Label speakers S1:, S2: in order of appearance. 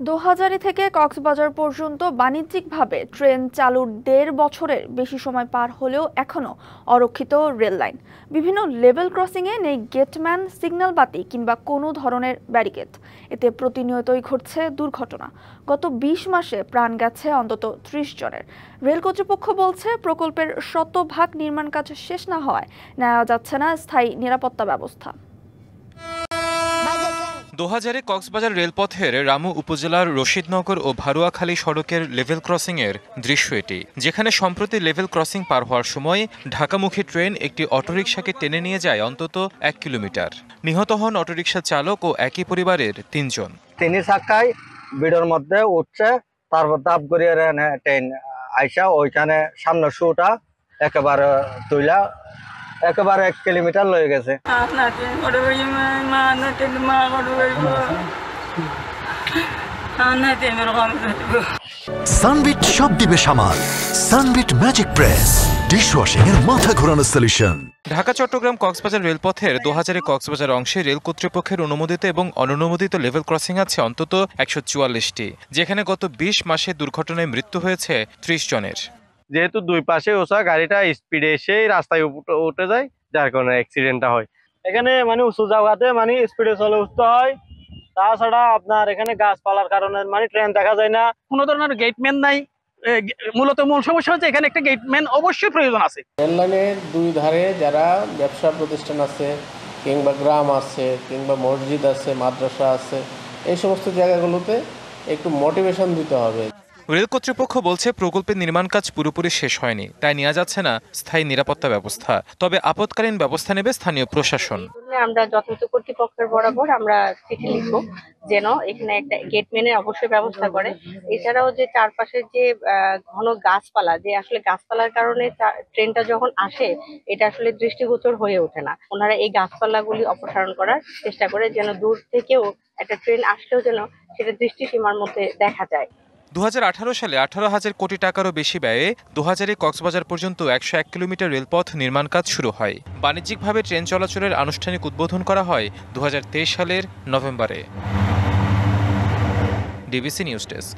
S1: দোহাজারী থেকে কক্সবাজার পর্যন্ত বাণিজ্যিকভাবে ট্রেন চালুর ১.৫ বছরের বেশি সময় পার হলেও এখনও অরক্ষিত রেল লাইন। বিভিন্ন লেভেল ক্রসিংয়ে নেই গেটম্যান, সিগন্যাল বাতি কিংবা কোনো ধরনের ব্যারিকেড। এতে প্রতিনিয়তই ঘটছে দুর্ঘটনা। গত ২০ মাসে প্রাণ গেছে অন্তত ৩০ জনের। রেল কর্তৃপক্ষ বলছে, প্রকল্পের শতভাগ নির্মাণ কাজ শেষ না হওয়ায় নেওয়া যাচ্ছে না স্থায়ী নিরাপত্তা ব্যবস্থা।
S2: দোহাজারে কক্সবাজার রেলপথের রামু উপজেলার রশিদনগর ও ভারুয়াখালী সড়কের লেভেল ক্রসিংয়ের দৃশ্য এটি, যেখানে সম্প্রতি লেভেল ক্রসিং পার হওয়ার সময় ঢাকামুখী ট্রেন একটি অটোরিকশাকে টেনে নিয়ে যায় অন্তত ১ কিলোমিটার। নিহত হন অটোরিকশা চালক ও একই পরিবারের ৩ জন।
S3: তিনি চাকায় ভিড়ের মধ্যে উঠছে, তারপর দাপ করিয়ে ট্রেন আইসা ওইখানে সামনে শুটা একেবারে তুইলা একেবারে ১ কিলোমিটার লয়ে গেছে।
S4: সানবিট সব দিবে সামাল। সানবিট ম্যাজিক প্রেস ডিশওয়াশিং এর মাথা ঘোরানো সলিউশন।
S2: ঢাকা চট্টগ্রাম কক্সবাজার রেলপথের দোহাজারে কক্সবাজার অংশে রেল কর্তৃপক্ষের অনুমোদিত এবং অননুমোদিত লেভেল ক্রসিং আছে অন্তত ১৪৪টি, যেখানে গত ২০ মাসে দুর্ঘটনায় মৃত্যু হয়েছে ৩০ জনের।
S3: যেহেতু দুই পাশে ওসা গাড়িটা স্পিডে এসেই রাস্তায় উঠে যায়, যার কারণে অ্যাক্সিডেন্টটা হয়। এখানে উঁচু জায়গাতে স্পিডে চলে উঠতে হয়। তাছাড়া আপনার এখানে গাছপালার কারণে ট্রেন দেখা যায় না।
S5: কোনো ধরনের গেটম্যান নাই। মূল সমস্যা হচ্ছে এখানে একটা গেটম্যান অবশ্যই প্রয়োজন আছে।
S6: রেল লাইনের দুই ধারে যারা ব্যবসা প্রতিষ্ঠান আছে, কিংবা গ্রাম আছে, কিংবা মসজিদ আছে, মাদ্রাসা আছে, এই সমস্ত জায়গাগুলোতে একটু মোটিভেশন দিতে হবে।
S2: রেল কর্তৃপক্ষ বলছে, প্রকল্পের নির্মাণ কাজ পুরোপুরি শেষ হয়নি, তাই নেওয়া যাচ্ছে না স্থায়ী নিরাপত্তা ব্যবস্থা। তবে আপৎকালীন ব্যবস্থা নেবে স্থানীয় প্রশাসন।
S7: আমরা যথাযথ কর্তৃপক্ষের বরাবর আমরা চিঠি লিখবো যেন এখানে একটা গেটম্যানের অবশ্যই ব্যবস্থা করে। এছাড়াও যে চারপাশে যে ঘন গাছপালা, যে আসলে গাছপালার কারণে ট্রেনটা যখন আসে এটা আসলে দৃষ্টিগোচর হয়ে ওঠে না। ওনারা এই গাছপালাগুলি অপসারণ করার চেষ্টা করে, যেন দূর থেকেও একটা ট্রেন আসলেও যেন সেটা দৃষ্টিসীমার মধ্যে দেখা যায়।
S2: ২০১৮ সালে ১৮,০০০ কোটি টাকারও বেশি ব্যয়ে দোহাজারী কক্সবাজার পর্যন্ত ১০১ কিলোমিটার রেলপথ নির্মাণ কাজ শুরু হয়। বাণিজ্যিকভাবে ট্রেন চলাচলের আনুষ্ঠানিক উদ্বোধন করা হয় ২০২৩ সালের নভেম্বরে। DBC news desk.